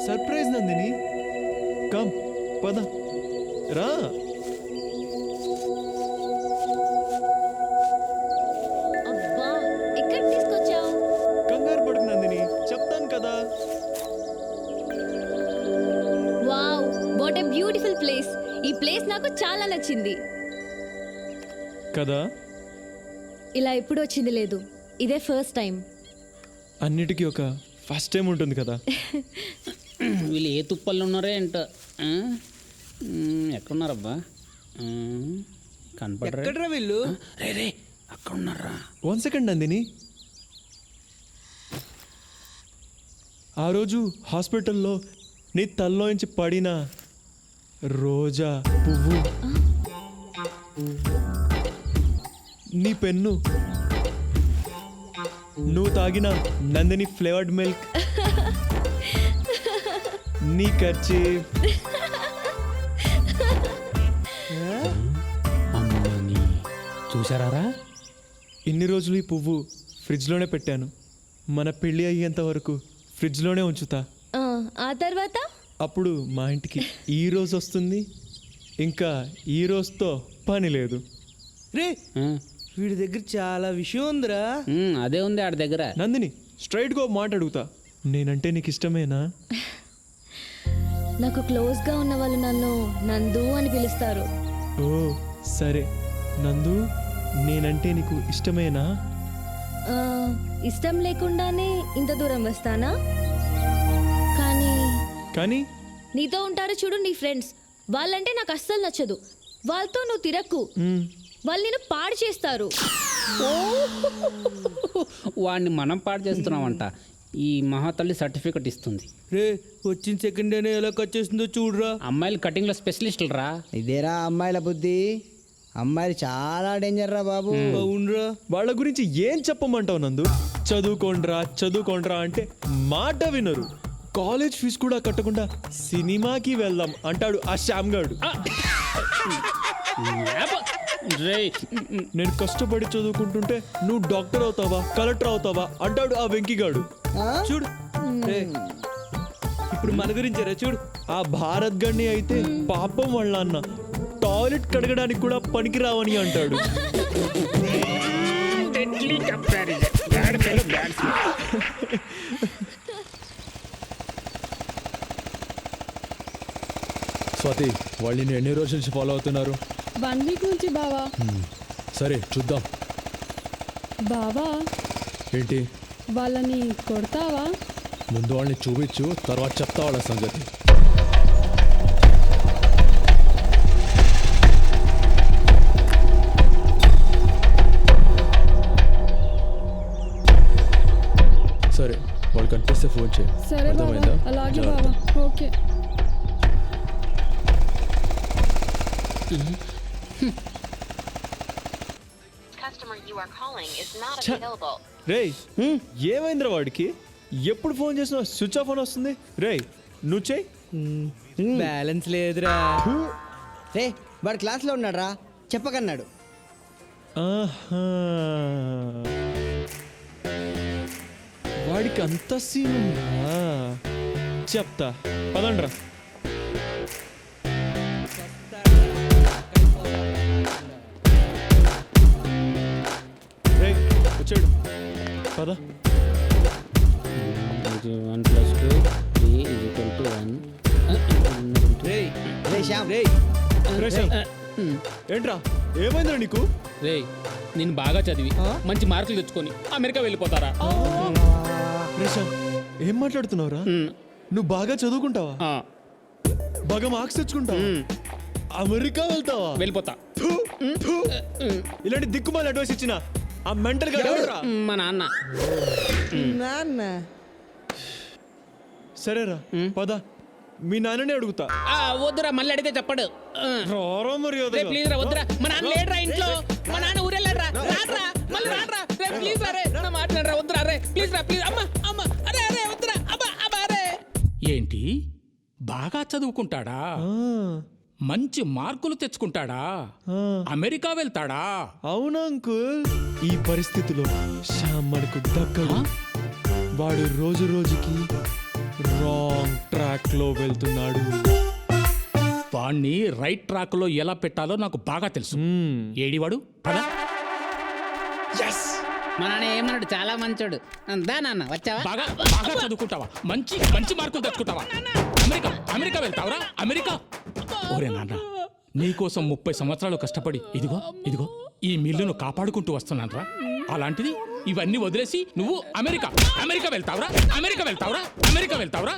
Surprise Nandini. Come పద రా. అబ్బా ఎక్కడ తీసుకొచ్చావు? కంగారు పడకు నందిని, చెప్తాను కదా. Wow, what a beautiful place. ఈ ప్లేస్ నాకు చాలా నచ్చింది. కదా, ఇలా ఎప్పుడు వచ్చింది లేదు, ఇదే ఫస్ట్ టైం. అన్నిటికీ ఒక ఫస్ట్ టైం ఉంటుంది కదా. వీళ్ళు ఏ తుప్పల్లో ఉన్నారో ఏంటో. ఎక్కడున్నారబ్బా? కనపడరా వీళ్ళు? రే రే అక్కడ ఉన్నారా? 1 సెకండ్ నందిని. ఆ రోజు హాస్పిటల్లో నీ తల్లోంచి పడిన రోజా పువ్వు, నీ పెన్ను, నువ్వు తాగిన నందిని ఫ్లేవర్డ్ మిల్క్, నీ ఖర్చు, అమ్మని చూసారా? ఇన్ని రోజులు ఈ పువ్వు ఫ్రిడ్జ్లోనే పెట్టాను. మన పెళ్ళి అయ్యేంత వరకు ఫ్రిడ్జ్లోనే ఉంచుతా. ఆ తర్వాత అప్పుడు మా ఇంటికి ఈ రోజు వస్తుంది, ఇంకా ఈ రోజుతో పని లేదు. రే, వీడి దగ్గర చాలా విషయం ఉందిరా. అదే ఉంది ఆడి దగ్గర. నందిని, స్ట్రైట్గా మాట అడుగుతా, నేనంటే నీకు ఇష్టమేనా? నాకు క్లోజ్గా ఉన్న వాళ్ళు నన్ను నందు అని పిలుస్తారు. ఓ సరే నందు, నేనంటే నీకు ఇష్టమేనా? ఆ, ఇష్టం లేకుండానే ఇంత దూరం వస్తానా? కానీ కానీ నీతో ఉంటారు చూడు నీ ఫ్రెండ్స్, వాళ్ళంటే నాకు అస్సలు నచ్చదు. వాళ్ళతో నువ్వు తిరక్కు, వాళ్ళు నేను పాడు చేస్తారు. వాడిని మనం పాడు చేస్తున్నామంట. ఈ మహాతల్లి సర్టిఫికెట్ ఇస్తుంది. రే, వచ్చిన సెకండ్ డేనే ఎలా కట్ చేస్తుందో చూడరా. అమ్మాయిలు కటింగ్లో స్పెషలిస్టులు రా. ఇదేరా అమ్మాయిల బుద్ధి. అమ్మాయిలు చాలా డేంజర్ రా బాబు. అవునరా. వాళ్ళ గురించి ఏం చెప్పమంటావు నందు? చదువుకోండ్రా చదువుకోండ్రా అంటే మాట వినరు. కాలేజ్ ఫీజు కూడా కట్టకుండా సినిమాకి వెళ్దాం అంటాడు ఆ శ్యామ్ గాడు. నేను కష్టపడి చదువుకుంటుంటే నువ్వు డాక్టర్ అవుతావా, కలెక్టర్ అవుతావా అంటాడు ఆ వెంకీగాడు. చూడు రే, ఇప్పుడు మన గురించేరా చూడు. ఆ భారత్ గణ్ణి అయితే పాపం వాళ్ళ అన్న టాయిలెట్ కడగడానికి కూడా పనికిరావని అంటాడు. స్వాతి, వాళ్ళని ఎన్ని రోజుల నుంచి ఫాలో అవుతున్నారు? 1 వీక్ నుంచి బావా. సరే చూద్దాం. బావా, ఏంటి? వాళ్ళని కొడతావా? ముందు వాళ్ళని చూపించు, తర్వాత చెప్తా వాళ్ళ సంగతి. సరే, వాళ్ళు కనిపిస్తే ఫోన్ చేయి. సరే బావా, అలాగే బావా. Okay. Customer you are calling is not Cha- available. రేయ్, ఏమైందిరా వాడికి? ఎప్పుడు ఫోన్ చేసినా స్విచ్ ఆఫ్ అని వస్తుంది. రేయ్, నువ్వు చేయి. బ్యాలెన్స్ లేదురా. రే, వాడు క్లాస్లో ఉన్నాడు రా, చెప్పకన్నాడు. ఆహా, వాడికి అంత సీన్ ఉందా? చెప్తా, పదండ్రా. రేయ్, వచ్చాడు, పద. 1+2 3 = 1. రే రే శ్యామ్, రే, రేయ్, ఏంట్రా ఏమైందిరా నీకు? రే, నేను బాగా చదివి మంచి మార్కులు తెచ్చుకొని అమెరికా వెళ్ళిపోతారా? రేషా, ఏం మాట్లాడుతున్నావురా? నువ్వు బాగా చదువుకుంటావా? బాగా మార్క్స్ తెచ్చుకుంటావా? అమెరికా వెళ్తావా? వెళ్ళిపోతా. ఫు, ఫు. ఇలాంటి దిక్కుమాలి అడ్వైస్ ఇచ్చిన ఆ మెంటల్ గా ఎవరురా? మా నాన్న. నాన్న. సరేరా, పద, మీ నాన్ననే అడుగుతా. వద్దురా, మళ్ళీ అడిగితే చెప్పడు. రారా మర్యాదగా. ప్లీజ్ రా, వద్దురా. మా నాన్న లేడురా ఇంట్లో. మా నాన్న ఊరెళ్ళారా? రాట్రా, మళ్ళీ రాట్రా. రే ప్లీజ్ రా, రే నా మాట్లాడరా, వద్దురా రే, ప్లీజ్ రా, ప్లీజ్. అమ్మ అమ్మ, అరే అరే వద్దురా, అబ్బా అబ్బా రే. ఏంటి, బాగా చదువుకుంటాడా? మంచి మార్కులు తెచ్చుకుంటాడా? అమెరికా వెళ్తాడా? అవునా అంకుల్? ఈ పరిస్థితిలో శ్యామ్ మనకు దక్కడు. వాడు రోజు రోజుకి రాంగ్ ట్రాక్ ట్రాక్ లో వెళ్తున్నాడు. వాణ్ణి రైట్ ట్రాక్ లో ఎలా పెట్టాలో నాకు బాగా తెలుసు. ఏడివాడు పద. మా నాన్న ఏమన్నాడు, చాలా మంచోడు. దా నాన్న, వచ్చావా? బాగా బాగా చదువుకుంటావా, మంచి మంచి మార్కులు తెచ్చుకుంటావా, అమెరికా అమెరికా వెళ్తావరా, అమెరికా. ఓరే నాన్న, నీకోసం 30 సంవత్సరాలు కష్టపడి ఇదిగో ఇదిగో ఈ మిల్లును కాపాడుకుంటూ వస్తున్నానరా. అలాంటిది ఇవన్నీ వదిలేసి నువ్వు అమెరికా అమెరికా వెళ్తావరా, అమెరికా వెళ్తావరా, అమెరికా వెళ్తావరా.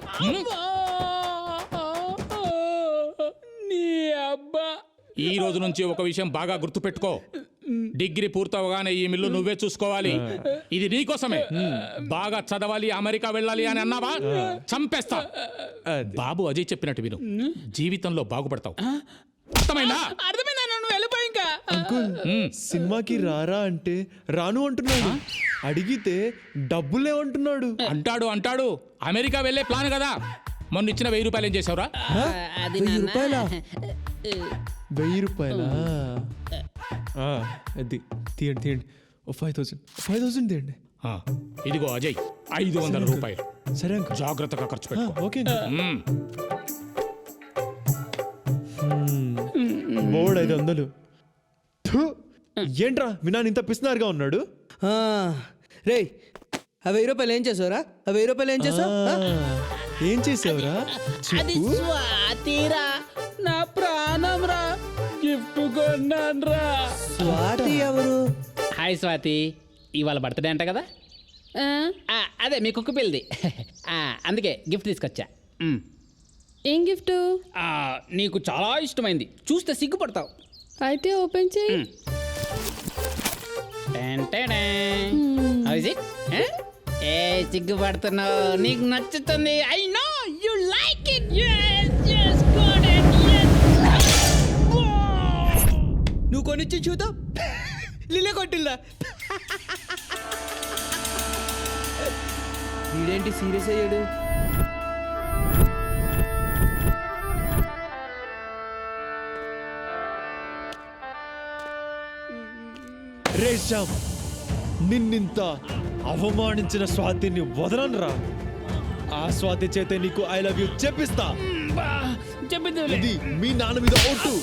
నీ అబ్బా. ఈ రోజు నుంచి ఒక విషయం బాగా గుర్తుపెట్టుకో. డిగ్రీ పూర్తవగానే ఈ మిల్లు నువ్వే చూసుకోవాలి. ఇది నీకోసమే. బాగా చదవాలి, అమెరికా వెళ్ళాలి అని అన్నావా చంపేస్తా. బాబు అజయ్ చెప్పినట్టు విను, జీవితంలో బాగుపడతావు. అర్థమైందా? అర్థమైందా? నువ్వు వెళ్ళిపోయి ఇంకా. అంకుల్ సినిమాకి రారా అంటే రాను అంటున్నాడు. అడిగితే డబ్బులేమంటున్నాడు. అంటాడు అమెరికా వెళ్ళే ప్లాన్ కదా. మొన్న ఇచ్చిన 1000 రూపాయలు ఏం చేసావురా? అది 1000 రూపాయలా? 1000 రూపాయలా? అది తీయండి ఓ 5000 తీయండి. ఆ, ఇదిగో అజయ్ 500 రూపాయలు. సరే అంకుల్, జాగ్రత్తగా ఖర్చు పెట్టుకో. Okay uncle. బోర్డు 500. థు, ఏంట్రా మీ నాన్న ఇంత పిసినారుగా ఉన్నాడు? రే, ఆ 1000 రూపాయలు ఏం చేసావురా? ఆ 1000 రూపాయలు ఏం చేసావు? ఏం చేసావురా? అది స్వాతిరా, నా ప్రాణం రా. గిఫ్ట్ కొన్నాన్రా. స్వాతి ఎవరు? హాయ్ స్వాతి, ఇవాళ బర్త్డే అంట కదా? అదే మీ కుక్క పిల్లది. అందుకే గిఫ్ట్ తీసుకొచ్చా. ఏం గిఫ్ట్? నీకు చాలా ఇష్టమైంది, చూస్తే సిగ్గుపడతావు. అయితే ఓపెన్ చేయి. ఏ సిగ్గుపడుతున్నావు? నీకు నచ్చుతుంది. I know you like it. నువ్వు కొనిచ్చి చూద్దాం. లిల్లే కొట్టిల్లా. వీడేంటి సీరియస్ అయ్యాడు? రే శ్యామ్, నిన్నింత అవమానించిన స్వాతిని వదలనురా. ఆ స్వాతి చేతే నీకు ఐ లవ్ యూ చెప్పిస్తా. ఇది మీ నాన్న మీద ఒట్టు.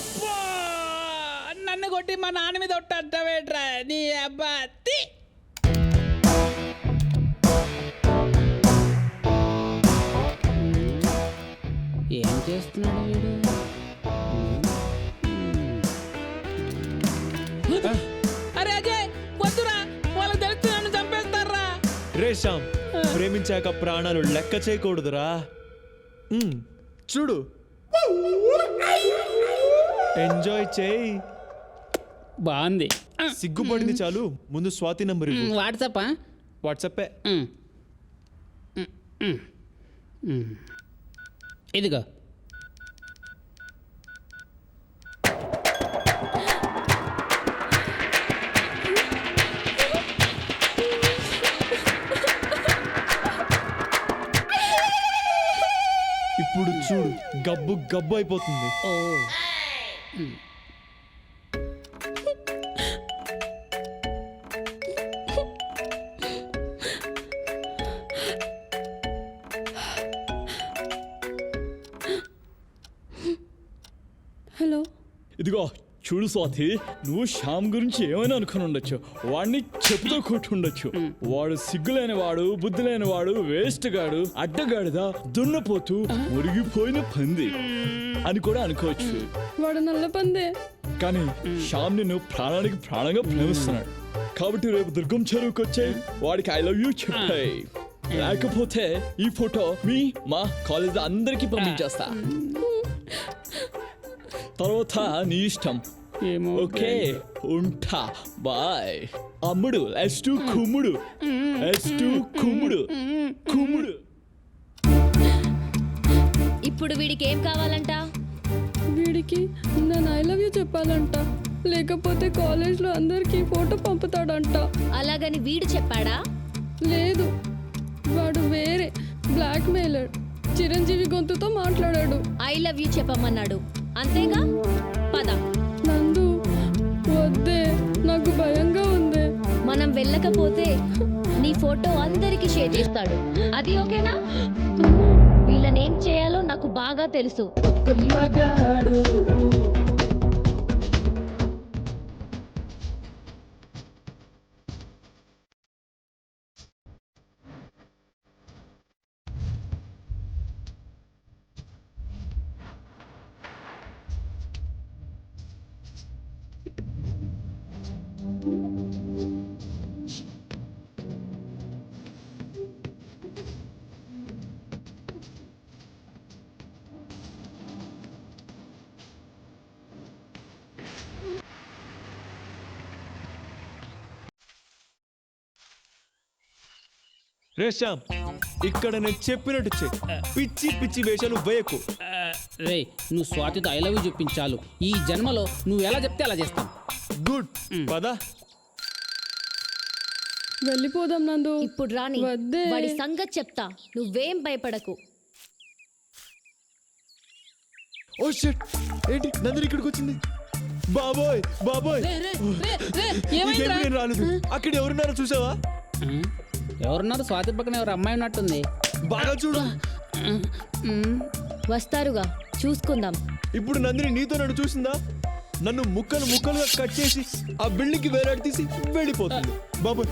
నన్ను కొట్టి మా నాన్న మీద ఒట్టంటావేట్రా నీ అబ్బా. ఏం చేస్తున్నాడు వీడు? అరే అజయ్ వద్దురా, వాళ్ళకి తెలిస్తే నన్ను చంపేస్తారా. రే శ్యామ్, ప్రేమించాక ప్రాణాలు లెక్క చేయకూడదురా. చూడు, ఎంజాయ్ చేయి. బాగుంది. సిగ్గుపడింది చాలు, ముందు స్వాతి నంబర్ ఇవ్వు. వాట్సాపా? వాట్సాపే. ఇదిగో. ఇప్పుడు చూడు, గబ్బు గబ్బు అయిపోతుంది. హలో. ఇదిగో చూడు స్వాతి, నువ్వు శ్యామ్ గురించి ఏమైనా అనుకుని ఉండొచ్చు, వాడిని చెప్పుతో కొట్టుండొచ్చు. వాడు సిగ్గులేని వాడు, బుద్ధి లేని వాడు, వేస్ట్ గాడు, అడ్డగాడిదా, దున్నపోతూ, మురిగిపోయిన పంది అని కూడా అనుకోవచ్చు. వాడు నల్ల పందే. కానీ శ్యామ్ నిన్ను ప్రాణానికి ప్రాణంగా ప్రేమిస్తున్నాడు. కాబట్టి రేపు దుర్గం చెరువుకి వచ్చే వాడికి ఐ లవ్ యూ చెప్పాయి. లేకపోతే ఈ ఫోటో మా కాలేజ్ అందరికీ పంపించేస్తా. తర్వాత నీ ఇష్టం. ఓకే, ఉంటా, బాయ్. అమ్ముడు ఎస్టు కుమ్ముడు, ఎస్టు కుమ్ముడు, కుమ్ముడు. ఇప్పుడు వీడికి ఏం కావాలంట? వీడికి నేను ఐ లవ్ యూ చెప్పాలంట, లేకపోతే కాలేజ్లో అందరికీ ఫోటో పంపుతాడంట. అలాగని వీడు చెప్పాడా? లేదు, వాడు వేరే బ్లాక్ మెయిలర్. చిరంజీవి గొంతుతో మాట్లాడాడు. ఐ లవ్ యూ చెప్పమన్నాడు, అంతేగా? పద. నందు వద్దే, నాకు భయంగా ఉంది. మనం వెళ్ళకపోతే నీ ఫోటో అందరికీ షేర్ చేస్తాడు. అది ఓకేనా? వీళ్ళనేం చేయాలో నాకు బాగా తెలుసు. రే శ్యామ్, ఇక్కడ నేను చెప్పినట్టు చెయ్యి. పిచ్చి పిచ్చి వేషాలు వేయకు. రే నువ్వు స్వాతితో ఐ లవ్ యూ చెప్పించాలు. ఈ జన్మలో నువ్వు ఎలా చెప్తే అలా చేస్తాను. గుడ్ పదా. వెళ్ళిపోదాం నందు. ఇప్పుడు రాని వద్దే. వాడి సంగతి చెప్తా, నువ్వేం భయపడకు. ఓ షట్, ఏంటి నందిని ఇక్కడికి వచ్చింది? బాబోయ్ బాబోయ్, ఏమైందిరా? నేను రాలేదు. అక్కడ ఎవరున్నారో చూసావా? ఎవరున్నారు? స్వాతి పక్కన ఎవరు అమ్మాయి ఉన్నట్టుంది. బాగా చూడు. వస్తారుగా, చూసుకుందాం. ఇప్పుడు నందిని నీతో నన్ను చూసిందా? నన్ను ముక్కలు ముక్కలుగా కట్ చేసి ఆ బిల్డింగ్ కి వేలాడి తీసి వెళ్ళిపోతుంది. బాబాయ్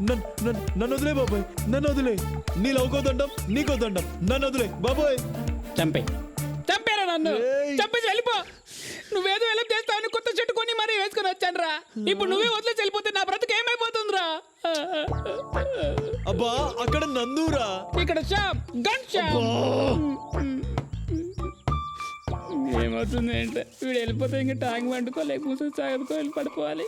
నన్ను వదిలే బాబాయ్, నన్ను వదిలే. నీ లవ్కోదండం నీకోదండం, నన్ను వదిలే బాబాయ్. చంపేరా నన్ను. ఏయ్. చంపేసి వెళ్ళిపో. నువ్వేదో ఎలా చేస్తావని కొత్త చెట్టు కొని మరీ వేసుకొని వచ్చాను రా. ఇప్పుడు నువ్వే వదిలేసి వెళ్ళిపోతే నా బ్రతుకు ఏమైపోతుందిరా? అబ్బా అక్కడ నందురా. ఇక్కడ షాప్ గన్ షాప్. ఏమవుతుంది అంటే వీడు వెళ్ళిపోతే ఇంకా ట్యాంక్ వండుకో లేకపోతే సాగదుకో వెళ్ళి పడిపోవాలి.